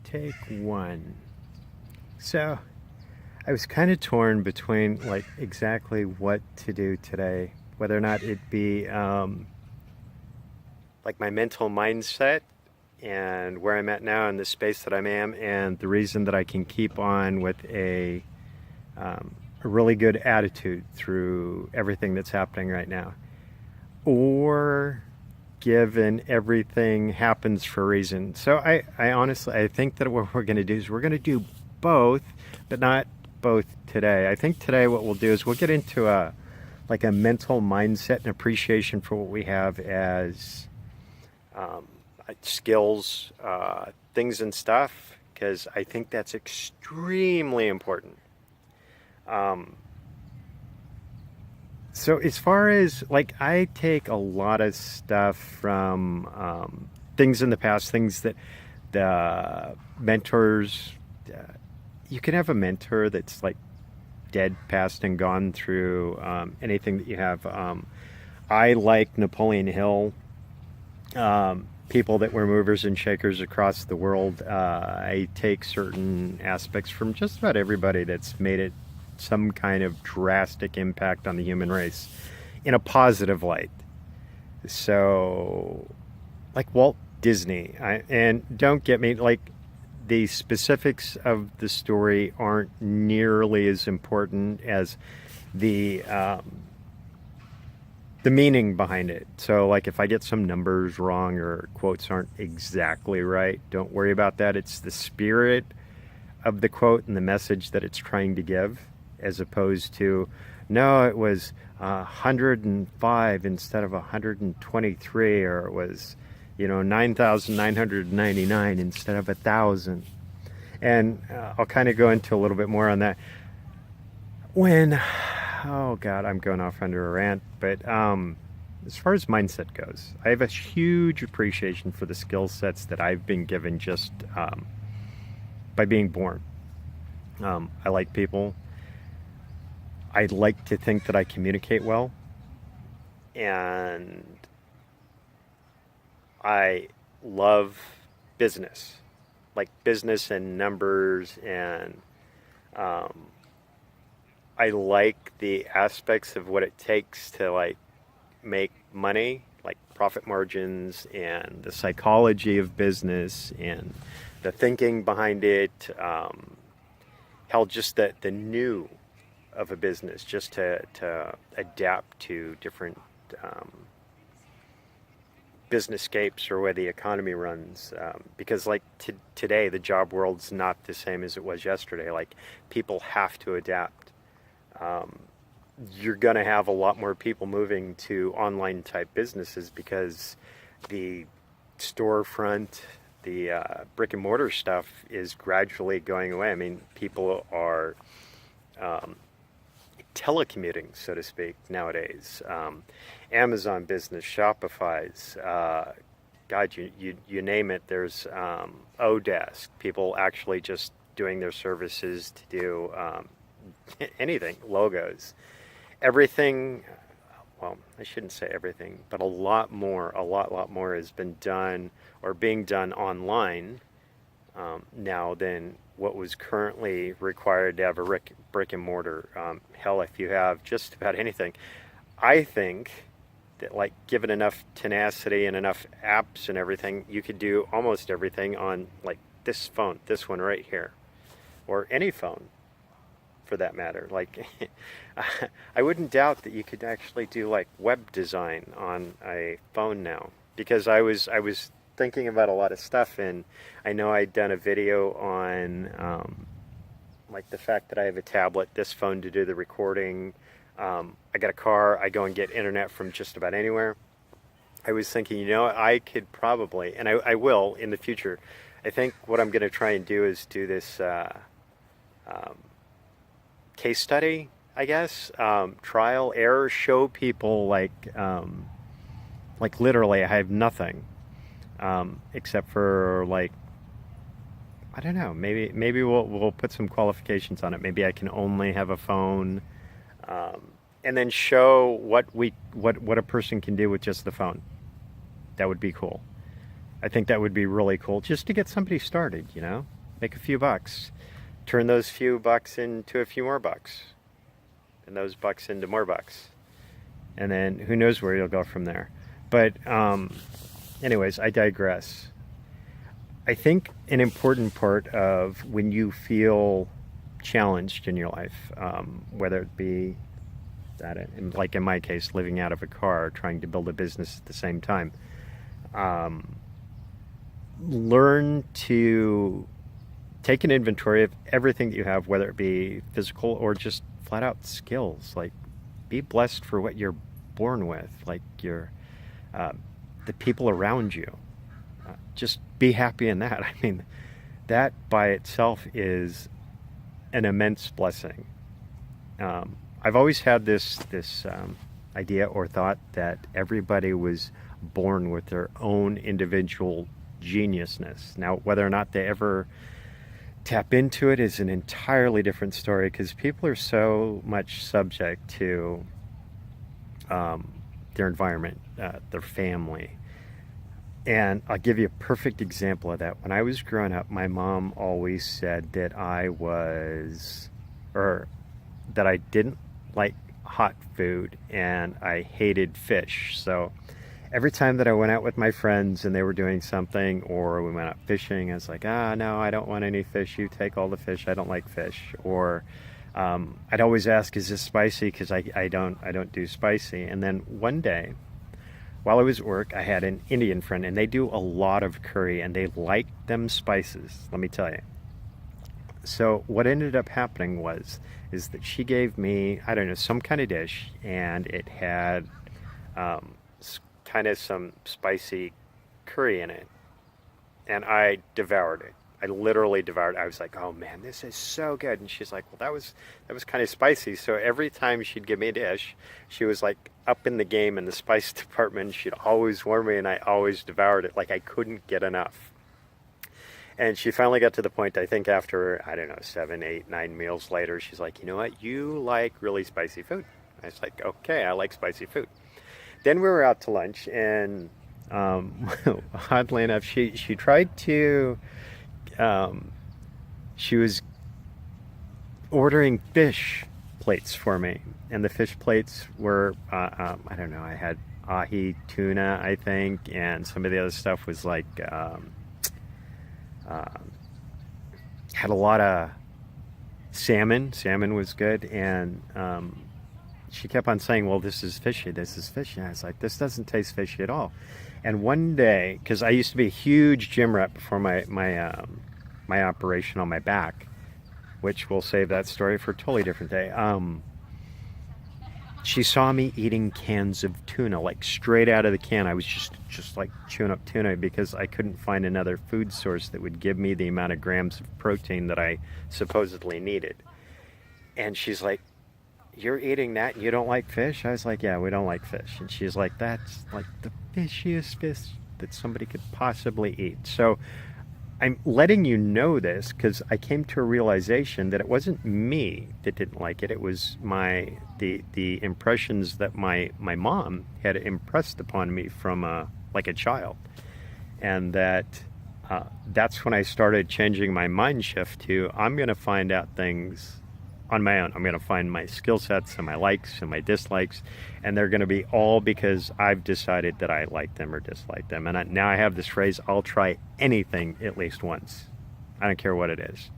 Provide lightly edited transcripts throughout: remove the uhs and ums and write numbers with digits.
Take one. So I was kind of torn between like exactly what to do today, whether or not it be like my mental mindset and where I'm at now in the space that I'm in, and the reason that I can keep on with a really good attitude through everything that's happening right now, or given everything happens for a reason. So I honestly, I think that what we're going to do is we're going to do both, but not both today. I think today what we'll do is we'll get into a mental mindset and appreciation for what we have as um, skills, things and stuff, because I think that's extremely important. Um, So as far as like, I take a lot of stuff from things in the past, things that the mentors. You can have a mentor that's like dead, past, and gone through anything that you have. I like Napoleon Hill, people that were movers and shakers across the world. I take certain aspects from just about everybody that's made it some kind of drastic impact on the human race in a positive light. So, like Walt Disney, and don't get me like, the specifics of the story aren't nearly as important as the the meaning behind it. So, like, if I get some numbers wrong or quotes aren't exactly right, don't worry about that. It's the spirit of the quote and the message that it's trying to give, as opposed to, no, it was 105 instead of 123, or it was, 9,999 instead of 1,000. And I'll kind of go into a little bit more on that when, oh God, I'm going off under a rant, but as far as mindset goes, I have a huge appreciation for the skill sets that I've been given just by being born. I like people. I like to think that I communicate well, and I love business, like business and numbers, and um, I like the aspects of what it takes to like make money, like profit margins and the psychology of business and the thinking behind it. Hell, just the new of a business, just to adapt to different um, business scapes or where the economy runs. Because like today, the job world's not the same as it was yesterday. Like, people have to adapt. Um, you're going to have a lot more people moving to online type businesses because the storefront, the brick and mortar stuff is gradually going away. I mean, people are um, telecommuting, so to speak, nowadays. Amazon business, Shopify's, God, you name it. There's Odesk, people actually just doing their services to do anything, logos, everything. Well, I shouldn't say everything, but a lot more has been done or being done online now than what was currently required to have a brick and mortar. Hell, if you have just about anything, I think that, like, given enough tenacity and enough apps and everything, you could do almost everything on like this phone, this one right here, or any phone for that matter. Like, I wouldn't doubt that you could actually do like web design on a phone now, because I was thinking about a lot of stuff, and I know I'd done a video on like the fact that I have a tablet, this phone to do the recording. I got a car, I go and get internet from just about anywhere. I was thinking, I could probably, and I will in the future. I think what I'm going to try and do is do this um, case study, I guess, trial error, show people like literally I have nothing except for like, I don't know, maybe we'll put some qualifications on it. Maybe I can only have a phone, and then show what a person can do with just the phone. That would be cool. I think that would be really cool just to get somebody started. make a few bucks, turn those few bucks into a few more bucks, and those bucks into more bucks. And then who knows where you'll go from there. But anyways, I digress. I think an important part of when you feel challenged in your life, whether it be that, like in my case, living out of a car, trying to build a business at the same time, learn to take an inventory of everything that you have, whether it be physical or just flat out skills. Like, be blessed for what you're born with, like the people around you. Just be happy in that. I mean, that by itself is an immense blessing. I've always had this idea or thought that everybody was born with their own individual geniusness. Now, whether or not they ever tap into it is an entirely different story, because people are so much subject to their environment, their family. And I'll give you a perfect example of that. When I was growing up, my mom always said that that I didn't like hot food and I hated fish. So every time that I went out with my friends and they were doing something, or we went out fishing, I was like, no, I don't want any fish. You take all the fish. I don't like fish. Or I'd always ask, is this spicy? Because I don't do spicy. And then one day, while I was at work, I had an Indian friend, and they do a lot of curry, and they like them spices, let me tell you. So what ended up happening is that she gave me, I don't know, some kind of dish, and it had kind of some spicy curry in it, and I devoured it. I literally devoured it. I was like, oh man, this is so good. And she's like, well, that was kind of spicy. So every time she'd give me a dish, she was like up in the game in the spice department. She'd always warn me, and I always devoured it. Like, I couldn't get enough. And she finally got to the point, I think after, I don't know, 7, 8, 9 meals later, she's like, you know what? You like really spicy food. I was like, okay, I like spicy food. Then we were out to lunch, and oddly enough, she tried to, she was ordering fish plates for me, and the fish plates were, I don't know, I had ahi tuna, I think, and some of the other stuff was like, had a lot of salmon. Salmon was good, and she kept on saying, well, this is fishy, this is fishy. And I was like, this doesn't taste fishy at all. And one day, because I used to be a huge gym rat before my operation on my back, which we'll save that story for a totally different day. She saw me eating cans of tuna, like straight out of the can. I was just like chewing up tuna, because I couldn't find another food source that would give me the amount of grams of protein that I supposedly needed. And she's like, you're eating that and you don't like fish? I was like, yeah, we don't like fish. And she's like, that's like the fishiest fish that somebody could possibly eat. So I'm letting you know this because I came to a realization that it wasn't me that didn't like it. It was the impressions that my mom had impressed upon me from like a child. And that's when I started changing my mind shift to, I'm going to find out things on my own. I'm going to find my skill sets and my likes and my dislikes, and they're going to be all because I've decided that I like them or dislike them. And now I have this phrase, I'll try anything at least once. I don't care what it is.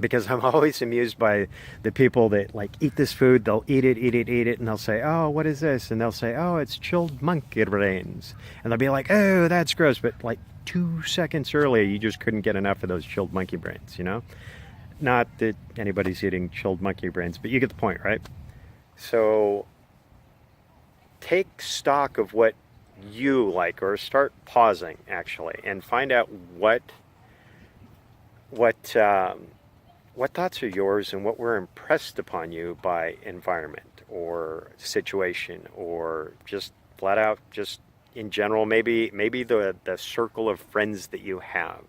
Because I'm always amused by the people that like eat this food, they'll eat it, and they'll say, oh, what is this? And they'll say, oh, it's chilled monkey brains. And they'll be like, oh, that's gross. But like 2 seconds earlier, you just couldn't get enough of those chilled monkey brains, you know? Not that anybody's eating chilled monkey brains, but you get the point, right? So take stock of what you like, or start pausing actually, and find out what thoughts are yours and what were impressed upon you by environment or situation, or just flat out, just in general, maybe the circle of friends that you have.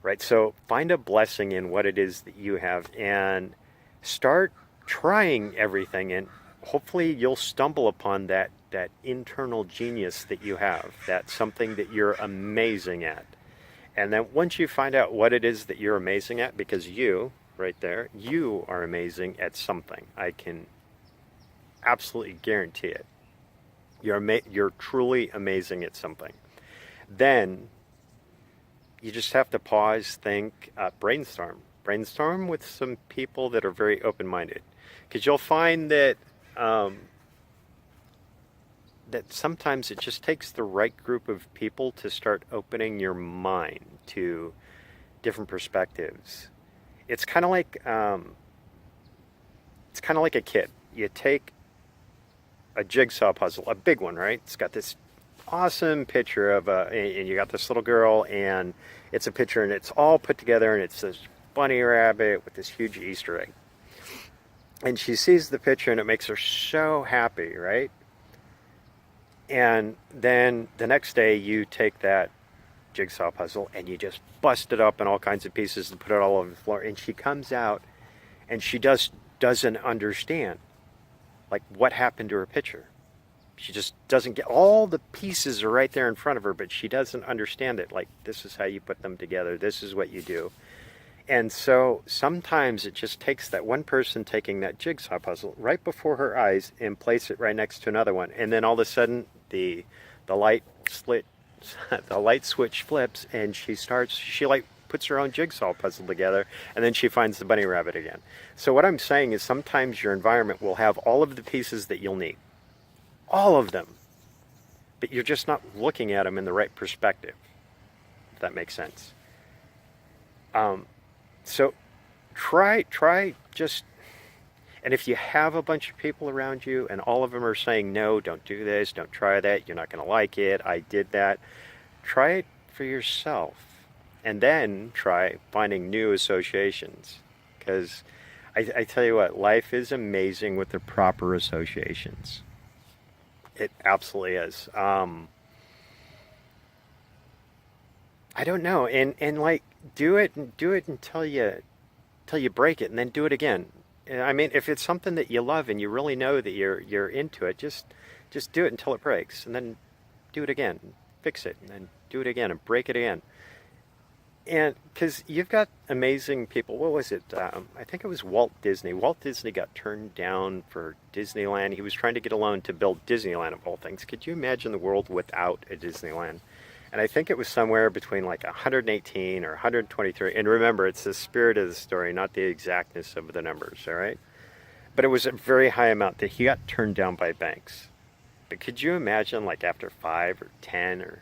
Right, so find a blessing in what it is that you have and start trying everything, and hopefully you'll stumble upon that internal genius that you have, that's something that you're amazing at. And then once you find out what it is that you're amazing at, because you, right there, you are amazing at something. I can absolutely guarantee it. You're truly amazing at something. Then you just have to pause, think, brainstorm. Brainstorm with some people that are very open-minded. Because you'll find that that sometimes it just takes the right group of people to start opening your mind to different perspectives. It's kind of like a kid. You take a jigsaw puzzle, a big one, right? It's got this awesome picture of and you got this little girl, and it's a picture, and it's all put together, and it's this bunny rabbit with this huge Easter egg. And she sees the picture, and it makes her so happy, right? And then the next day, you take that jigsaw puzzle and you just bust it up in all kinds of pieces and put it all over the floor. And she comes out, and she doesn't understand, like, what happened to her picture. She just doesn't get, all the pieces are right there in front of her, but she doesn't understand it. Like, this is how you put them together. This is what you do. And so sometimes it just takes that one person taking that jigsaw puzzle right before her eyes and place it right next to another one. And then all of a sudden the light slit, the light switch flips, and she like puts her own jigsaw puzzle together, and then she finds the bunny rabbit again. So what I'm saying is sometimes your environment will have all of the pieces that you'll need. All of them. But you're just not looking at them in the right perspective, if that makes sense. So try just, and if you have a bunch of people around you and all of them are saying, no, don't do this, don't try that, you're not going to like it, I did that, try it for yourself. And then try finding new associations. Because I tell you what, life is amazing with the proper associations. It absolutely is. I don't know, and like do it until you break it, and then do it again. I mean, if it's something that you love and you really know that you're into it, just do it until it breaks, and then do it again, fix it, and then do it again, and break it again. And because you've got amazing people. What was it? I think it was Walt Disney. Walt Disney got turned down for Disneyland. He was trying to get a loan to build Disneyland, of all things. Could you imagine the world without a Disneyland? And I think it was somewhere between like 118 or 123. And remember, it's the spirit of the story, not the exactness of the numbers, all right? But it was a very high amount that he got turned down by banks. But could you imagine, like, after 5 or 10 or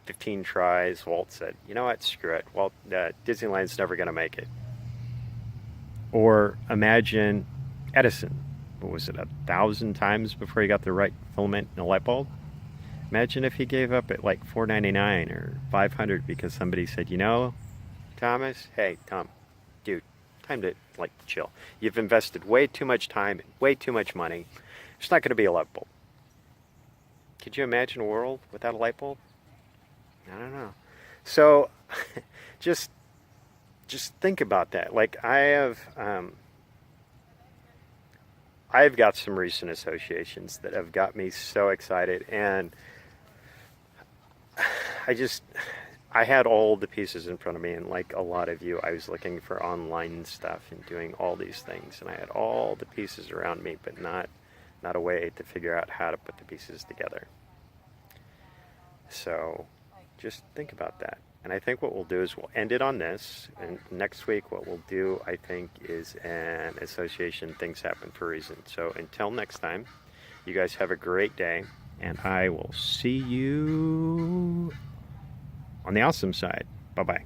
15 tries, Walt said, you know what, screw it. Walt, Disneyland's never going to make it. Or imagine Edison. What was it, 1,000 times before he got the right filament in a light bulb? Imagine if he gave up at like $4.99 or $500 because somebody said, you know, Thomas, hey, Tom, dude, time to, like, chill. You've invested way too much time and way too much money. It's not going to be a light bulb. Could you imagine a world without a light bulb? I don't know. So just think about that. Like, I've got some recent associations that have got me so excited, and I had all the pieces in front of me, and like a lot of you, I was looking for online stuff and doing all these things, and I had all the pieces around me, but not a way to figure out how to put the pieces together. So just think about that. And I think what we'll do is we'll end it on this, and next week what we'll do, I think, is an association, things happen for a reason. So until next time, you guys have a great day, and I will see you on the awesome side. Bye-bye.